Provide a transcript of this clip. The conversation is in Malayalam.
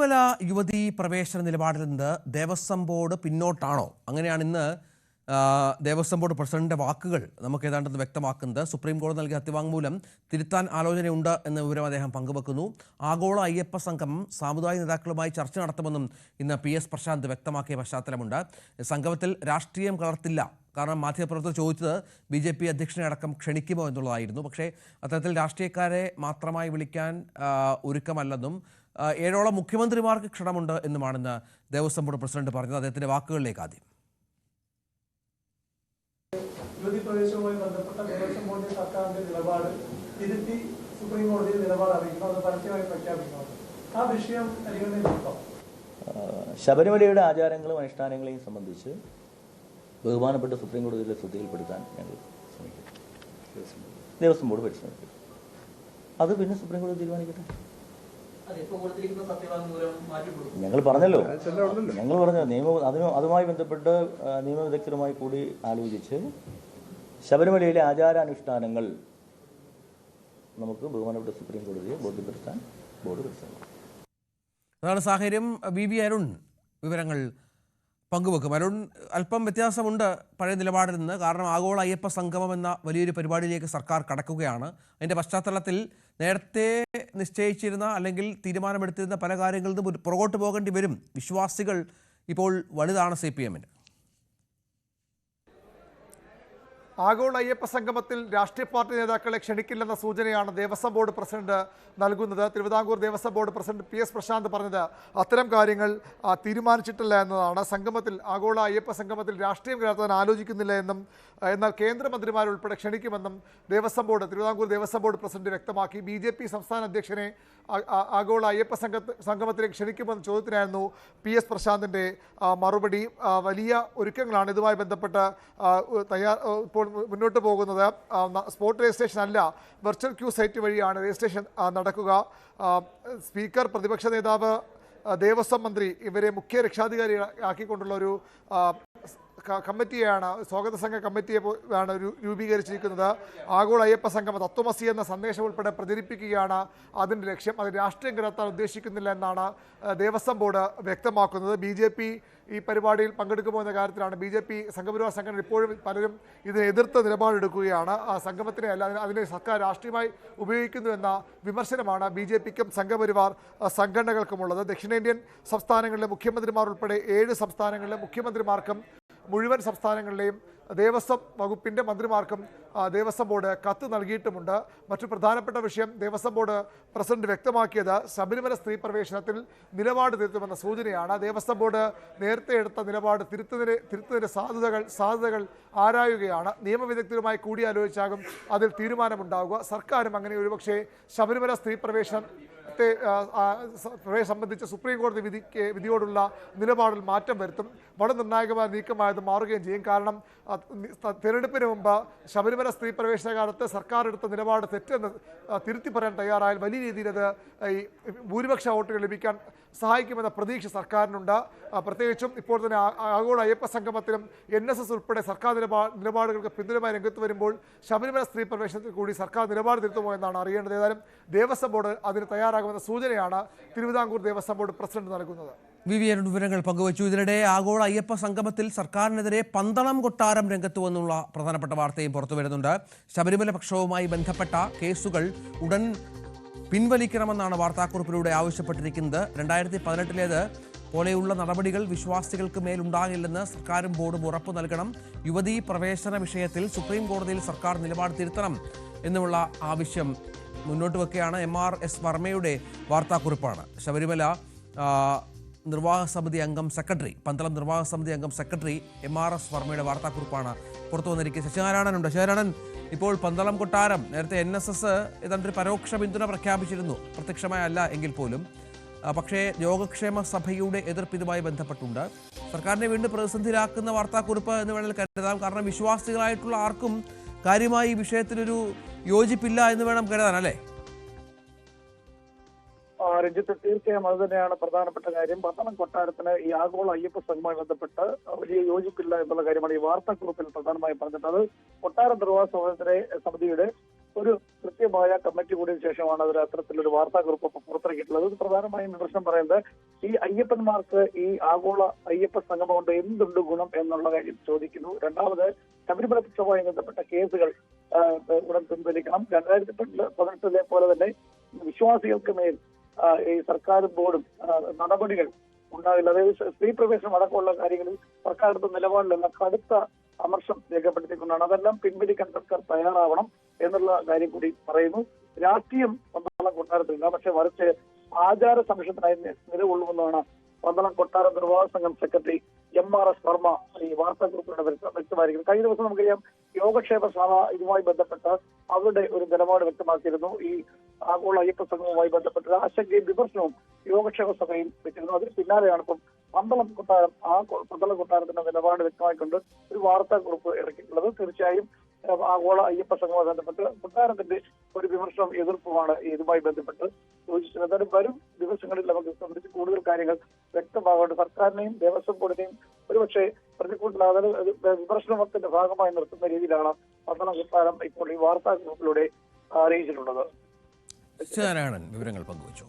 ശബരിമല യുവതീ പ്രവേശന നിലപാടിൽ നിന്ന് ദേവസ്വം ബോർഡ് പിന്നോട്ടാണോ? അങ്ങനെയാണ് ഇന്ന് ദേവസ്വം ബോർഡ് പ്രസിഡന്റിന്റെ വാക്കുകൾ നമുക്ക് ഏതാണ്ടെന്ന് വ്യക്തമാക്കുന്നത്. സുപ്രീം കോടതി നൽകിയ സത്യവാങ്മൂലം തിരുത്താൻ ആലോചനയുണ്ട് എന്ന വിവരം അദ്ദേഹം പങ്കുവെക്കുന്നു. ആഗോള അയ്യപ്പ സംഗമം സാമുദായിക നേതാക്കളുമായി ചർച്ച നടത്തുമെന്നും ഇന്ന് PS പ്രശാന്ത് വ്യക്തമാക്കിയ പശ്ചാത്തലമുണ്ട്. സംഗമത്തിൽ രാഷ്ട്രീയം കലർത്തില്ല, കാരണം മാധ്യമപ്രവർത്തകർ ചോദിച്ചത് BJP അധ്യക്ഷനെ അടക്കം ക്ഷണിക്കുമോ എന്നുള്ളതായിരുന്നു. പക്ഷേ അത്തരത്തിൽ രാഷ്ട്രീയക്കാരെ മാത്രമായി വിളിക്കാൻ ഒരുക്കമല്ലെന്നും 7ഓളം മുഖ്യമന്ത്രിമാർക്ക് ക്ഷണമുണ്ട് എന്നുമാണെന്ന് ദേവസ്വം ബോർഡ് പ്രസിഡന്റ് പറഞ്ഞത്. അദ്ദേഹത്തിന്റെ വാക്കുകളിലേക്ക് ആദ്യം. യുവതി പ്രവേശവുമായി ബന്ധപ്പെട്ട ദേവസ്വം ബോർഡിന്റെ സർക്കാരിന്റെ നിലപാട് തിരുത്തി സുപ്രീം കോടതിയിൽ നിലപാട് അറിയിക്കണം, അത് പരസ്യമായി പ്രഖ്യാപിക്കണം. ആ വിഷയം പരിഗണനയിലെടുക്കാം. ശബരിമലയുടെ ആചാരങ്ങളും അനുഷ്ഠാനങ്ങളെയും സംബന്ധിച്ച് ബഹുമാനപ്പെട്ട സുപ്രീം കോടതിയിലെ ശ്രദ്ധയിൽപ്പെടുത്താൻ ഞങ്ങൾ ശ്രമിക്കും. ദേവസ്വം ബോർഡ് പരിശ്രമിക്കും. അത് പിന്നെ സുപ്രീം കോടതി തീരുമാനിക്കട്ടെ. ഞങ്ങൾ പറഞ്ഞല്ലോ അതുമായി ബന്ധപ്പെട്ട് നിയമവിദഗ്ധരുമായി കൂടി ആലോചിച്ച് ശബരിമലയിലെ ആചാരാനുഷ്ഠാനങ്ങൾ നമുക്ക് ബഹുമാനപ്പെട്ട സുപ്രീം കോടതിയെ ബോധ്യപ്പെടുത്താൻ ബോർഡ് പരിശ്രമിക്കും. അതാണ് സാഹചര്യം. BV അരുൺ വിവരങ്ങൾ പങ്കുവെക്കും. അരുൺ, അല്പം വ്യത്യാസമുണ്ട് പഴയ നിലപാടിൽ നിന്ന്. കാരണം ആഗോള അയ്യപ്പ സംഗമം എന്ന വലിയൊരു പരിപാടിയിലേക്ക് സർക്കാർ കടക്കുകയാണ്. അതിൻ്റെ പശ്ചാത്തലത്തിൽ നേരത്തെ നിശ്ചയിച്ചിരുന്ന അല്ലെങ്കിൽ തീരുമാനമെടുത്തിരുന്ന പല കാര്യങ്ങളിൽ നിന്നും പുറകോട്ട് പോകേണ്ടി വരും. വിശ്വാസികൾ ഇപ്പോൾ വലുതാണ് CPM-ന്. ആഗോള അയ്യപ്പ സംഗമത്തിൽ രാഷ്ട്രീയ പാർട്ടി നേതാക്കളെ ക്ഷണിക്കില്ലെന്ന സൂചനയാണ് ദേവസ്വം ബോർഡ് പ്രസിഡന്റ് നൽകുന്നത്. Thiruvithamkoor Devaswom board president PS Prashant പറഞ്ഞത് അത്തരം കാര്യങ്ങൾ തീരുമാനിച്ചിട്ടില്ല എന്നതാണ്. സംഗമത്തിൽ ആഗോള അയ്യപ്പ സംഗമത്തിൽ രാഷ്ട്രീയം കലർത്താൻ ആലോചിക്കുന്നില്ല എന്നും എന്നാൽ കേന്ദ്രമന്ത്രിമാരുൾപ്പെടെ ക്ഷണിക്കുമെന്നും തിരുവിതാംകൂർ ദേവസ്വം ബോർഡ് പ്രസിഡന്റ് വ്യക്തമാക്കി. BJP സംസ്ഥാന അധ്യക്ഷനെ ആഗോള അയ്യപ്പ സംഗമത്തിലേക്ക് ക്ഷണിക്കുമെന്ന ചോദ്യത്തിനായിരുന്നു PS പ്രശാന്തിൻ്റെ മറുപടി. വലിയ ഒരുക്കങ്ങളാണ് ഇതുമായി ബന്ധപ്പെട്ട് ഇപ്പോൾ മുന്നോട്ട് പോകുന്നത്. സ്പോട്ട് രജിസ്ട്രേഷൻ അല്ല, വെർച്വൽ ക്യൂ സൈറ്റ് വഴിയാണ് രജിസ്ട്രേഷൻ നടക്കുക. സ്പീക്കർ, പ്രതിപക്ഷ നേതാവ്, ദേവസ്വം മന്ത്രി ഇവരെ മുഖ്യ രക്ഷാധികാരി ആക്കിക്കൊണ്ടുള്ള ഒരു കമ്മിറ്റിയാണ്, സ്വാഗത സംഘ കമ്മിറ്റിയാണ് രൂപീകരിച്ചിരിക്കുന്നത്. ആഗോള അയ്യപ്പ സംഗമം തത്വമസി എന്ന സന്ദേശം ഉൾപ്പെടെ പ്രചരിപ്പിക്കുകയാണ് അതിൻ്റെ ലക്ഷ്യം. അത് രാഷ്ട്രീയം കലർത്താൻ ഉദ്ദേശിക്കുന്നില്ല എന്നാണ് ദേവസ്വം ബോർഡ് വ്യക്തമാക്കുന്നത്. BJP ഈ പരിപാടിയിൽ പങ്കെടുക്കുമോ എന്ന കാര്യത്തിലാണ് BJP സംഘപരിവാർ സംഘടന ഇപ്പോഴും പലരും ഇതിനെ എതിർത്ത് നിലപാടെടുക്കുകയാണ്. ആ സംഗമത്തിനെ അല്ല, അതിനെ സർക്കാർ രാഷ്ട്രീയമായി ഉപയോഗിക്കുന്നു എന്ന വിമർശനമാണ് BJPക്കും സംഘപരിവാർ സംഘടനകൾക്കുമുള്ളത്. ദക്ഷിണേന്ത്യൻ സംസ്ഥാനങ്ങളിലെ മുഖ്യമന്ത്രിമാർ ഉൾപ്പെടെ 7 സംസ്ഥാനങ്ങളിലെ മുഖ്യമന്ത്രിമാർക്കും മുഴുവൻ സംസ്ഥാനങ്ങളിലെയും ദേവസ്വം വകുപ്പിൻ്റെ മന്ത്രിമാർക്കും ദേവസ്വം ബോർഡ് കത്ത് നൽകിയിട്ടുമുണ്ട്. മറ്റു പ്രധാനപ്പെട്ട വിഷയം ദേവസ്വം ബോർഡ് പ്രസിഡന്റ് വ്യക്തമാക്കിയത് ശബരിമല സ്ത്രീ പ്രവേശനത്തിൽ നിലപാട് തിരുത്തുമെന്ന സൂചനയാണ്. ദേവസ്വം ബോർഡ് നേരത്തെ എടുത്ത നിലപാട് തിരുത്തുന്നതിൻ്റെ സാധ്യതകൾ ആരായുകയാണ്. നിയമവിദഗ്ധരുമായി കൂടിയാലോചിച്ചാകും അതിൽ തീരുമാനമുണ്ടാവുക. സർക്കാരും അങ്ങനെ ഒരുപക്ഷെ ശബരിമല സ്ത്രീ പ്രവേശനത്തെ സംബന്ധിച്ച് സുപ്രീം കോടതി വിധിയോടുള്ള നിലപാടിൽ മാറ്റം വരുത്തും. വളരെ നിർണായകമായ നീക്കമായത് മാറുകയും ചെയ്യും. കാരണം തിരഞ്ഞെടുപ്പിന് മുമ്പ് ശബരിമല സ്ത്രീ പ്രവേശന കാലത്ത് സർക്കാർ എടുത്ത നിലപാട് തെറ്റെന്ന് തിരുത്തി പറയാൻ തയ്യാറായാൽ വലിയ രീതിയിൽ അത് ഈ ഭൂരിപക്ഷ വോട്ടുകൾ ലഭിക്കാൻ സഹായിക്കുമെന്ന പ്രതീക്ഷ സർക്കാരിനുണ്ട്. പ്രത്യേകിച്ചും ഇപ്പോൾ തന്നെ ആഗോള അയ്യപ്പ സംഗമത്തിലും NSS ഉൾപ്പെടെ സർക്കാർ നിലപാടുകൾക്ക് പിന്തുണമായി രംഗത്ത് വരുമ്പോൾ ശബരിമല സ്ത്രീ പ്രവേശനത്തിൽ കൂടി സർക്കാർ നിലപാട് തിരുത്തുമോ എന്നാണ് അറിയേണ്ടത്. ഏതായാലും ദേവസ്വം ബോർഡ് അതിന് തയ്യാറാകുമെന്ന സൂചനയാണ് തിരുവിതാംകൂർ ദേവസ്വം ബോർഡ് പ്രസിഡന്റ് നൽകുന്നത്. VV അരുൺ വിവരങ്ങൾ പങ്കുവച്ചു. ഇതിനിടെ ആഗോള അയ്യപ്പ സംഗമത്തിൽ സർക്കാരിനെതിരെ പന്തളം കൊട്ടാരം രംഗത്തു വന്നുള്ള പ്രധാനപ്പെട്ട വാർത്തയും പുറത്തു വരുന്നുണ്ട്. ശബരിമല പക്ഷവുമായി ബന്ധപ്പെട്ട കേസുകൾ ഉടൻ പിൻവലിക്കണമെന്നാണ് വാർത്താക്കുറിപ്പിലൂടെ ആവശ്യപ്പെട്ടിരിക്കുന്നത്. 2018 പോലെയുള്ള നടപടികൾ വിശ്വാസികൾക്ക് മേലുണ്ടാകില്ലെന്ന് സർക്കാരും ബോർഡും ഉറപ്പു നൽകണം. യുവതീ പ്രവേശന വിഷയത്തിൽ സുപ്രീം കോടതിയിൽ സർക്കാർ നിലപാട് തിരുത്തണം എന്നുമുള്ള ആവശ്യം മുന്നോട്ട് വെക്കുകയാണ്. MRS വർമ്മയുടെ വാർത്താക്കുറിപ്പാണ്. ശബരിമല നിർവാഹക സമിതി അംഗം സെക്രട്ടറി, പന്തളം നിർവാഹക സമിതി അംഗം സെക്രട്ടറി MRS വർമ്മയുടെ വാർത്താക്കുറിപ്പാണ് പുറത്തു വന്നിരിക്കുന്നത്. ശശിനാരായണനുണ്ട്. ശശിനാരായണൻ, ഇപ്പോൾ പന്തളം കൊട്ടാരം നേരത്തെ NSS ഏതാണ്ടൊരു പരോക്ഷ പിന്തുണ പ്രഖ്യാപിച്ചിരുന്നു, പ്രത്യക്ഷമായ അല്ല എങ്കിൽ പോലും. പക്ഷേ യോഗക്ഷേമ സഭയുടെ എതിർപ്പ് ഇതുമായി ബന്ധപ്പെട്ടുണ്ട്. സർക്കാരിനെ വീണ്ടും പ്രതിസന്ധിയിലാക്കുന്ന വാർത്താക്കുറിപ്പ് എന്ന് വേണമെങ്കിൽ കരുതാം. കാരണം വിശ്വാസികളായിട്ടുള്ള ആർക്കും കാര്യമായി ഈ വിഷയത്തിലൊരു യോജിപ്പില്ല എന്ന് വേണം കരുതാൻ, അല്ലേ? രഞ്ജിത്ത്, തീർച്ചയായും അത് തന്നെയാണ് പ്രധാനപ്പെട്ട കാര്യം. പന്തളം കൊട്ടാരത്തിന് ഈ ആഗോള അയ്യപ്പ സംഘവുമായി ബന്ധപ്പെട്ട് വലിയ യോജിപ്പില്ല എന്നുള്ള കാര്യമാണ് ഈ വാർത്താക്കുറിപ്പിൽ പ്രധാനമായും പറഞ്ഞിട്ടുള്ളത്. കൊട്ടാര നിർവാഹക സമിതിയുടെ ഒരു കൃത്യമായ കമ്മിറ്റി കൂടിയ ശേഷമാണ് അവർ അത്തരത്തിലൊരു വാർത്താക്കുറിപ്പ് പുറത്തിറക്കിയിട്ടുള്ളത്. ഇത് പ്രധാനമായും വിമർശനം പറയുന്നത് ഈ അയ്യപ്പന്മാർക്ക് ഈ ആഗോള അയ്യപ്പ സംഗമം കൊണ്ട് എന്തുണ്ട് ഗുണം എന്നുള്ള കാര്യം ചോദിക്കുന്നു. രണ്ടാമത് ശബരിമല പ്രശ്നവുമായി ബന്ധപ്പെട്ട കേസുകൾ ഉടൻ പിൻവലിക്കണം. 2018 പോലെ തന്നെ വിശ്വാസികൾക്ക് മേൽ ഈ സർക്കാരും ബോർഡും നടപടികൾ ഉണ്ടാവില്ല. അതായത് സ്ത്രീ പ്രവേശനം അടക്കമുള്ള കാര്യങ്ങളിൽ സർക്കാർ എടുത്ത നിലപാടിലുള്ള കടുത്ത അമർഷം രേഖപ്പെടുത്തിക്കൊണ്ടാണ്. അതെല്ലാം പിൻവലിക്കാൻ സർക്കാർ തയ്യാറാവണം എന്നുള്ള കാര്യം കൂടി പറയുന്നു. രാഷ്ട്രീയം പന്തളം കൊട്ടാരത്തിലില്ല, പക്ഷെ മറിച്ച് ആചാര സംരക്ഷണത്തിനായി നിലകൊള്ളുമെന്നാണ് പന്തളം കൊട്ടാര നിർവാഹക സംഘം സെക്രട്ടറി MRS വർമ്മ ഈ വാർത്താക്കുറിപ്പിലൂടെ വ്യക്തമായിരിക്കുന്നത്. കഴിഞ്ഞ ദിവസം നമുക്കറിയാം യോഗക്ഷേമ സഭ ഇതുമായി ബന്ധപ്പെട്ട് അവരുടെ ഒരു നിലപാട് വ്യക്തമാക്കിയിരുന്നു. ഈ ആഗോള അയ്യപ്പ സംഘവുമായി ബന്ധപ്പെട്ട ആശങ്കയും വിമർശനവും യോഗക്ഷേമ സഭയിൽ വെച്ചിരുന്നു. അതിന് പിന്നാലെയാണ് ഇപ്പം പന്തളം കൊട്ടാരത്തിന്റെ നിലപാട് വ്യക്തമായിക്കൊണ്ട് ഒരു വാർത്താക്കുറിപ്പ് ഇറക്കിയിട്ടുള്ളത്. തീർച്ചയായും ആഗോള അയ്യപ്പ സംഘവുമായി ബന്ധപ്പെട്ട് കൊട്ടാരത്തിന്റെ ഒരു വിമർശനം എതിർപ്പുമാണ് ഇതുമായി ബന്ധപ്പെട്ട് ചോദിച്ചത്. എന്തായാലും വരും ദിവസങ്ങളിൽ നമുക്ക് സംബന്ധിച്ച് കൂടുതൽ കാര്യങ്ങൾ വ്യക്തമാകേണ്ട സർക്കാരിനെയും ദേവസ്വം ബോർഡിനെയും ഒരുപക്ഷെ പ്രതികൂട്ടിലാതെ വിമർശനത്തിന്റെ ഭാഗമായി നിർത്തുന്ന രീതിയിലാണ് പന്തളം കൊട്ടാരം ഇപ്പോൾ ഈ വാർത്താക്കുറിപ്പിലൂടെ അറിയിച്ചിട്ടുള്ളത്. നാരായണൻ വിവരങ്ങൾ പങ്കുവച്ചു.